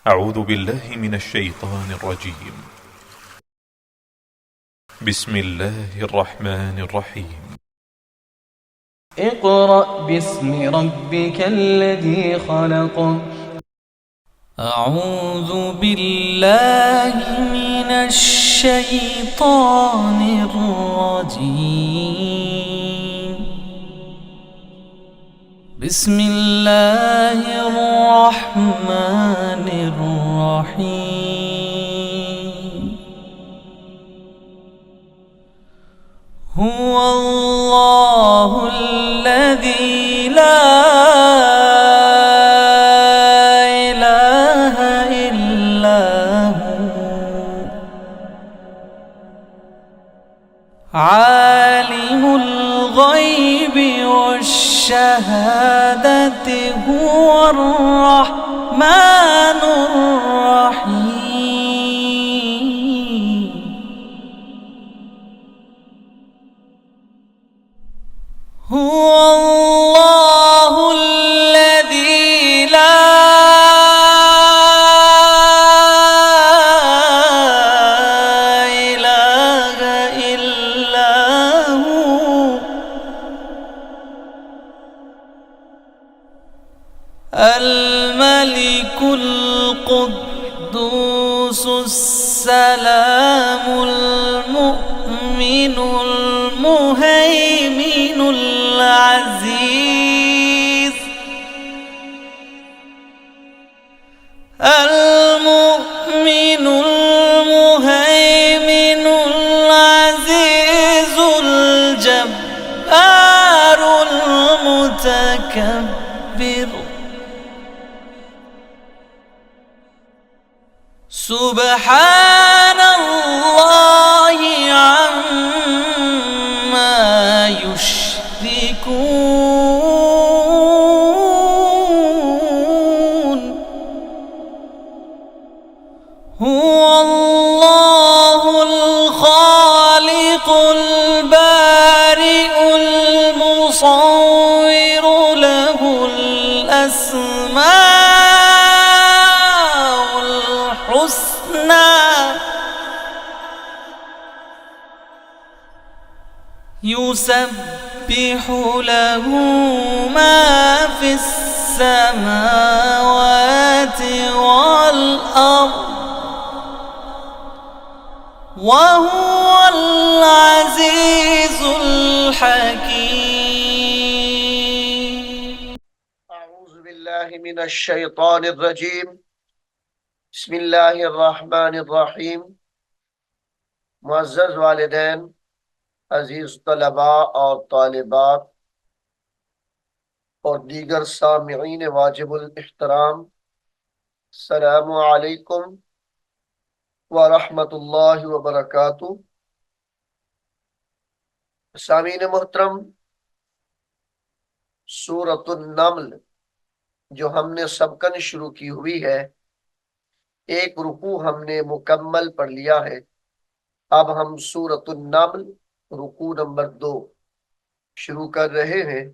أعوذ بالله من الشيطان الرجيم. بسم الله الرحمن الرحيم. اقرأ باسم ربك الذي خلق. أعوذ بالله من الشيطان الرجيم. بسم الله الرحمن الرحيم. هو الله الذي لا إله إلا هو عالم الغيب والشهادة هو الرحمن الرحيم. هو الله الذي لا إله إلا هو الملك القدوس السلام المؤمن المهيمن العزيز المؤمن المهيمن العزيز الجبار المتكبر. سبحان الله عما يشركون. هو الله الخالق البارئ المصور له الأسماء الحسنى يسبح له ما في السماوات والأرض وهو العزيز الحكيم. أعوذ بالله من الشيطان الرجيم. بسم الله الرحمن الرحیم. मुअज़्ज़ज़ वालिदैन, अजीज तलबा और तालिबात और दीगर सामिईन वाजिबुल इहतराम, अस्सलामु अलैकुम व रहमतुल्लाहि व बरकातुहू। सामीन मोहतरम, सूरतुन नम्ल जो हमने सबकन शुरू की हुई है, एक रुकू हमने मुकम्मल पढ़ लिया है। अब हम सूरतुन नम्ल रुकू नंबर 2 शुरू कर रहे हैं।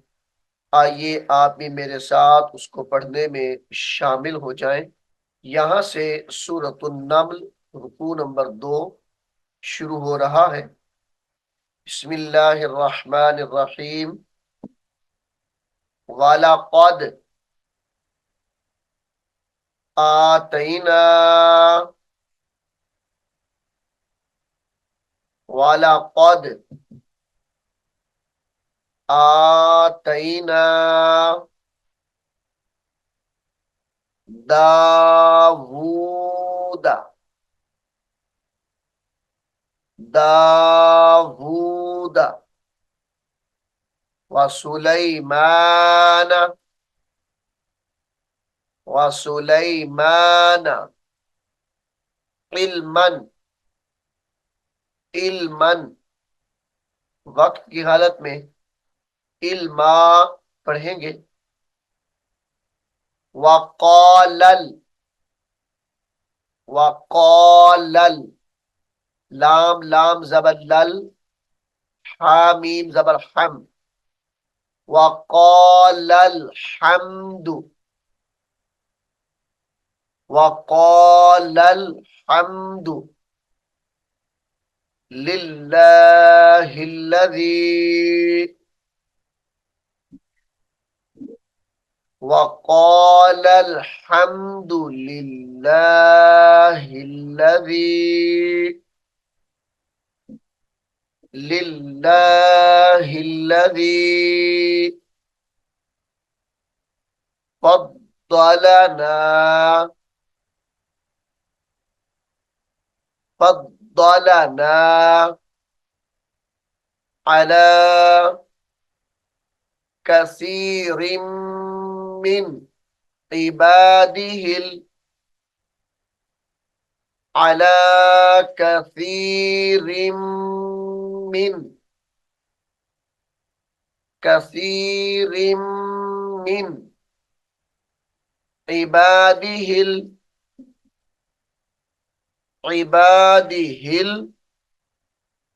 आइए आप भी मेरे साथ उसको पढ़ने में शामिल हो जाएं। यहाँ से सूरतुन नम्ल रुकू नंबर 2 शुरू हो रहा है। बिस्मिल्लाहिर्रहमानिर्रहीम। वलक़द आतैना वलक़द आतैना दावूदा दावूदा व सुलैमान इल्मन इल्मन वक्त की हालत में इल्मा पढ़ेंगे। वक़ालल वक़ालल लाम लाम ज़बर लल, हामीम ज़बर हम। वक़ालल हम्दु वक़ालल हम्दु लिल्लाहिल्लज़ी वक़ालल हम्दु लिल्लाहिल्लज़ी फद्दलना फद्दलना अला कसीरिम मिन इबादिहिल अला कसीरिम मिन कसीरिम मिन इबादिहिल इबादिहिल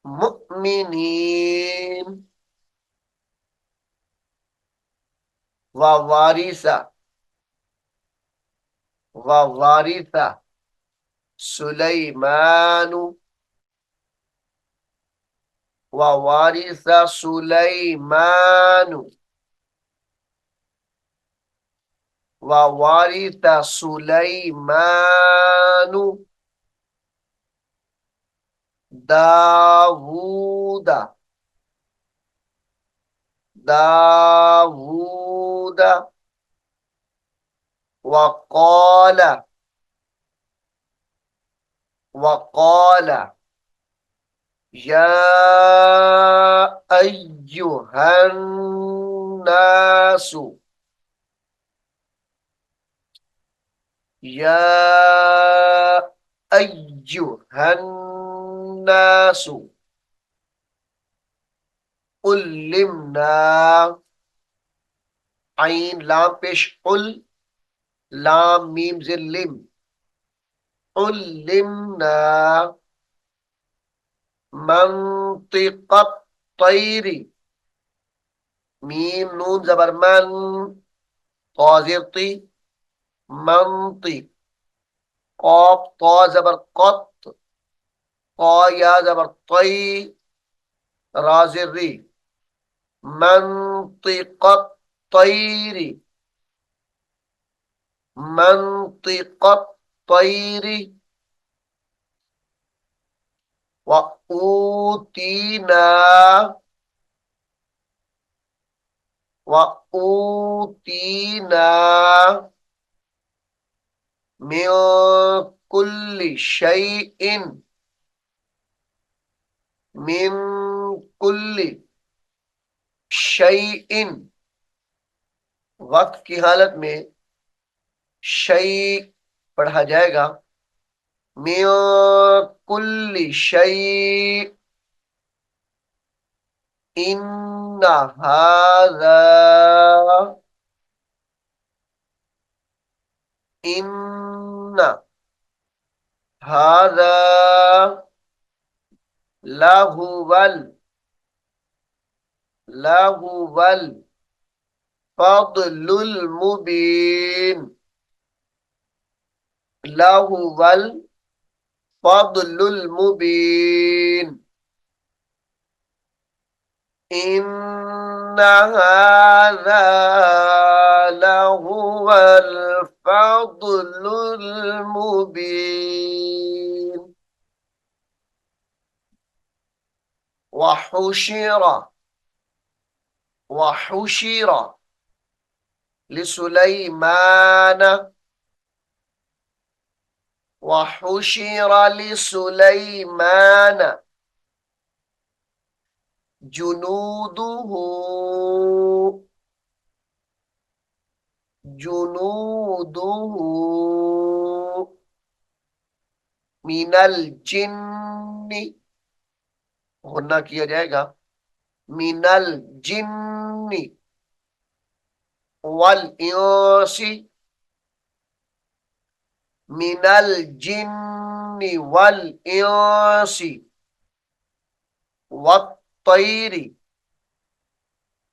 मुमिनीन व वारिसा सुलैमानु व वारिसा सुलैमानु व वारिसा सुलैमानु दावूदा दावूदा वक़ाल वक़ाल या अय्युहन नासु या अय्युहन नासु उल्लिमना आइन लाम पेश उल लाम मीम ज़ेर लिम उल्लिमना मंतिक़त तैरी मीम नून जबर मन क़ाज़िर ती मंतिक क़ाफ ता जबर क़त क़ा या जबर तई रा ज़ेर री मंतिक़त तैरी मंतिक़त तैरी व ऊतीना व ऊतीना मिन कुल्ली शैइन मिन कुल्ली शैइन वक्त की हालत में शै पढ़ा जाएगा मिन कुल्ली शै इन्ना हाज़ा इन्ना हाज़ा लहुवल फद्लुल मुबीन लहुवल फद्लुल मुबीन इन्ना हाज़ा लहुवल फद्लुल मुबीन वहुशिर लिसुलैमान वहुशिर लिसुलैमान जुनूदुहु जुनूदुहु मिनल जिन्नी गुन्ना किया जाएगा मिनल जिन्नी वल इंसी मिनल जिन्नी वल इंसी वत्तैरी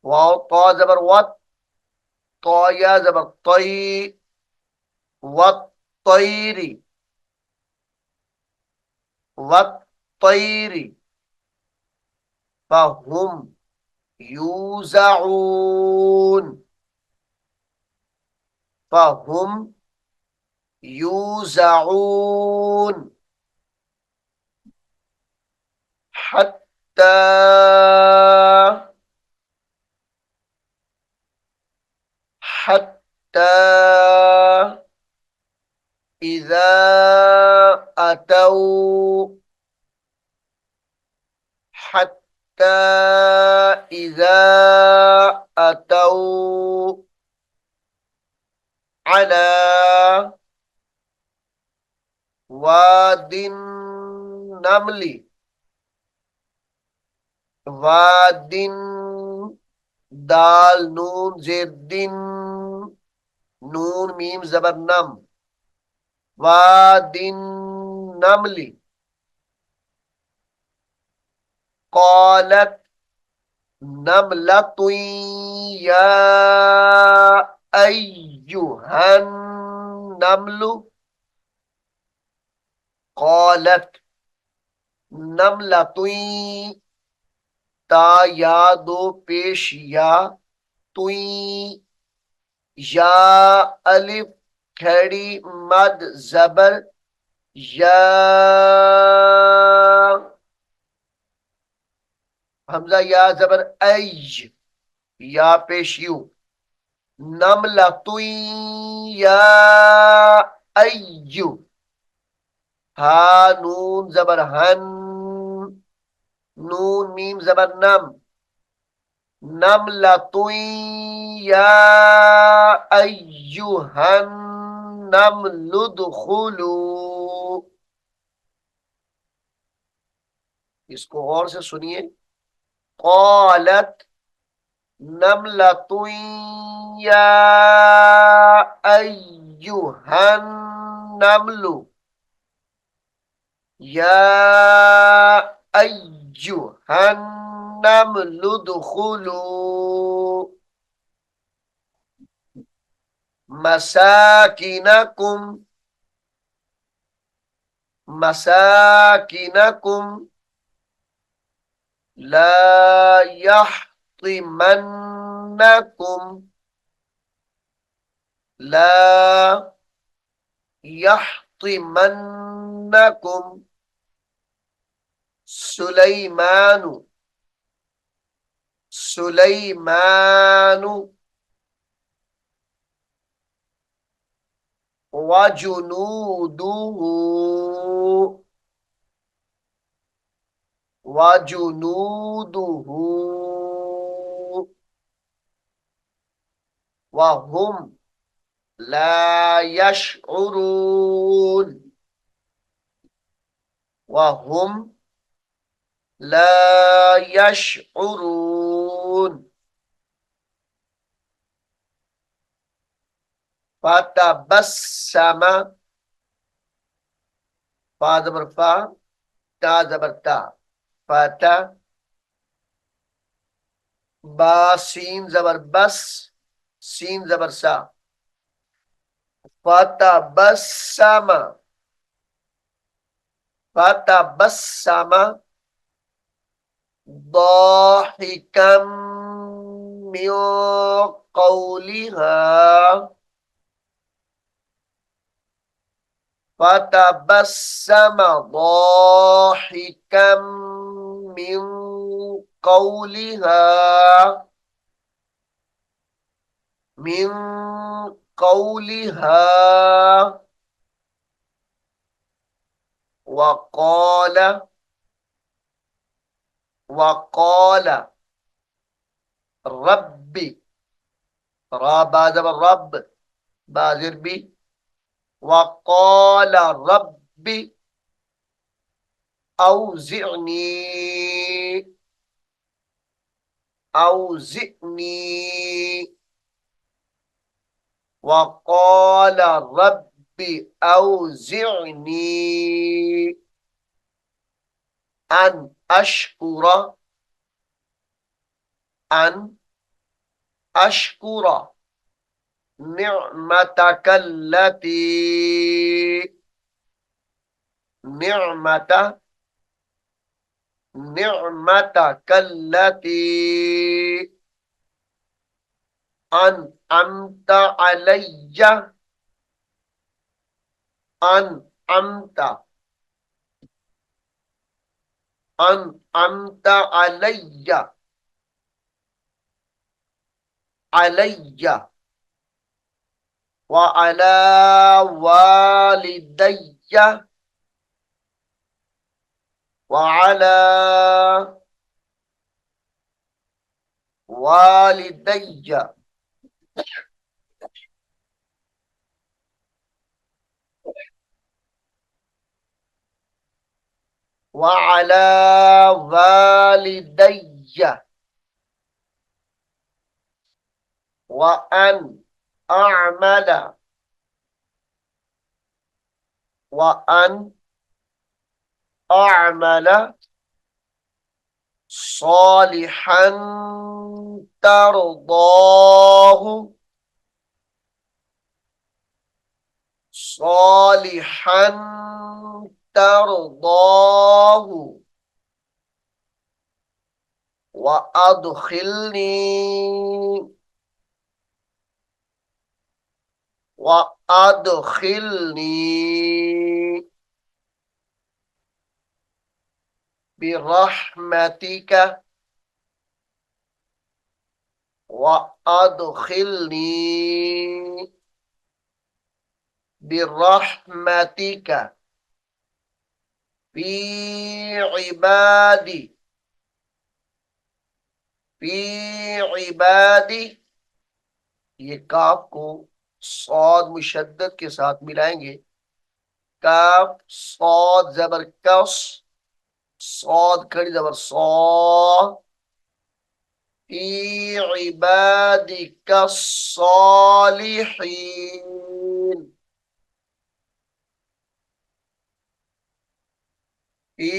वाव ता जबर वत ता या जबर तई वत तैरी वत्तैरी फहुम यूज़ऊन फहुम यूज़ऊन हत्ता हत्ता इज़ा अतौ हत्ता इज़ा अतौ अला वादिन नमली वादिन दाल नून जेदिन नून मीम जबर नम वादिन नमली क़ालत नमलतुन या अय्युहन नमलु क़ालत नमलतुन ता या दो पेश या तुई या अलिफ खड़ी मद जबर या हमजा या जबर ऐज या पेश यू नमलतुन या अय्यु हा नून जबर हन नून मीम जबर नम नमलतुन या अय्युहन नमलुदखुलू इसको और से सुनिए क़ालत नमलतुन या अय्युहन नमलु या अय्युहन नमलुदखुलू मसाकिनकुम मसाकिनकुम ला यहतिमन्नकुम ला यहतिमन्नकुम सुलैमानु सुलैमानु वजुनूदुहु वजुनूदुहु वहुम ला यशउरून वहुम ला यशउरून फतबस्सम फा जबर फा ता जबर ता फता बा सीन जबर बस सीन जबर सा फतबस्सम फतबस्सम ضاحكا من قولها فتبسم ضاحكا من قولها من قولها وقال वक़ाल रब्बी रा बाजब रब बाजिर भी वक़ाल रब्बी औज़िअनी औज़िअनी वक़ाल रब्बी औज़िअनी अन अशकुरा अन अशकुरा निअमतकल्लती निअमता निअमता कल्लती अनअमता अलैया अनअमता अनअमता अलैया अलैया व अला वालिदैया व अला वालिदैया व अला वालिदैया व अन अअमला व अन अअमला सालिहन तरदाहु सालिहन तरदाहु व अदखिलनी व अदखिलनी बिरहमतिका व अदखिलनी बिरहमतिका फी इबादी फी इबादी। ये काफ को सौद मुशद्दद के साथ मिलाएंगे। काफ सौद जबर कस सौद खड़ी जबर सौ फी इबादिका सालिहीन फी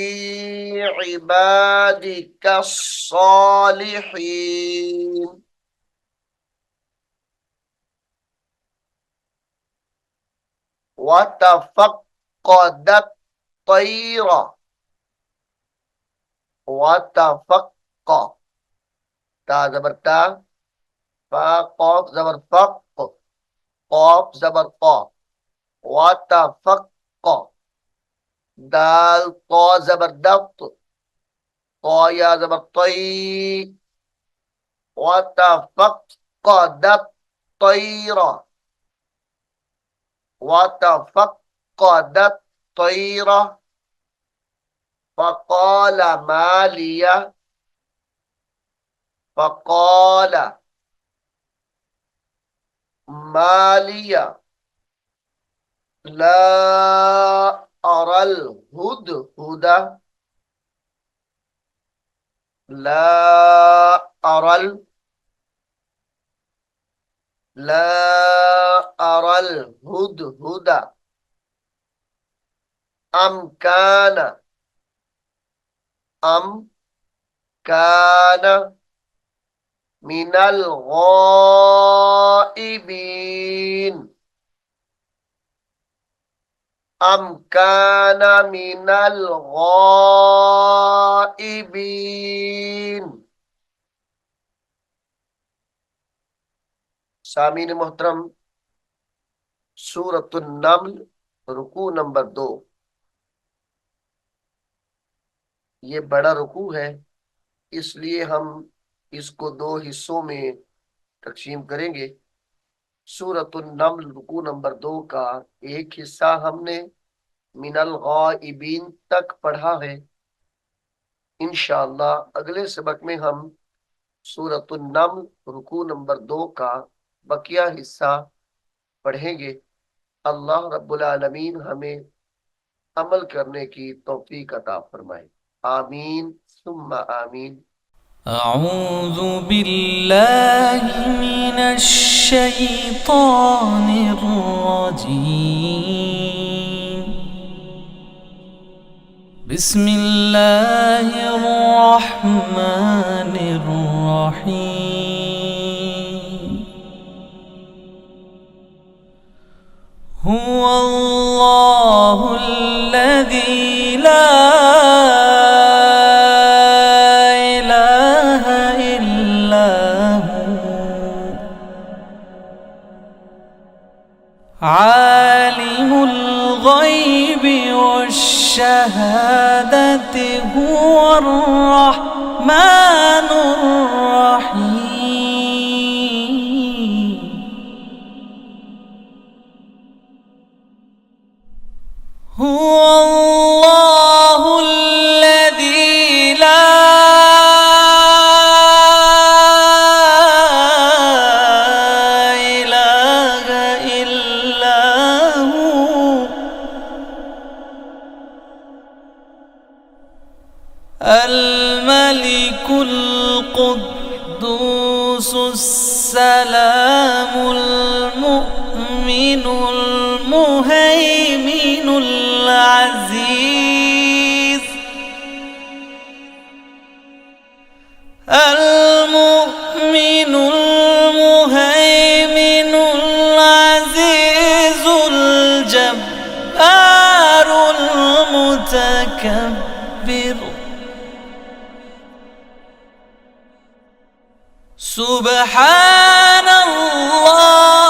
इबादिका सालिहीन। वतफक्कदत तैरा वतफक्क ता जबर ता फा कॉफ जबर फक कॉफ जबर क वतफक्क दाल तो जबरदस्त तो या जबर तई वतफक्कदत तैरा वतफक्कदत तैरा फक़ाल मालिया फक़ाल मालिया ला अरल हुदहुदा ला अरल हुदहुदा अम काना मिनल गाइबीन अम काना मिनल गाइबीन। सामीन मोहतरम सूरतुन नम्ल रुकू नंबर 2। ये बड़ा रुकू है इसलिए हम इसको 2 हिस्सों में तकसीम करेंगे। सूरतुन नम्ल रुकू नंबर 2 का एक हिस्सा हमने मिनल गाइबीन तक पढ़ा है। इंशाअल्लाह अगले सबक में हम सूरतुन नम्ल रुकू नंबर 2 का बकिया हिस्सा पढ़ेंगे। अल्लाह रब्बुल आलमीन हमें अमल करने की तौफीक अता फरमाए। आमीन सुम्मा आमीन। अऊज़ु बिल्लाहि मिनश शैतानिर रजीम। बिस्मिल्लाहिर रहमानिर रहीम। हुवल्लाहुल्लज़ी الغيب والشهادة هو الرحمن الرحيم. هو الله الذي لا إله إلا هو الملك القدوس السلام المؤمن المهيمن العزيز المؤمن المهيمن العزيز الجبار المتكبر. سبحان الله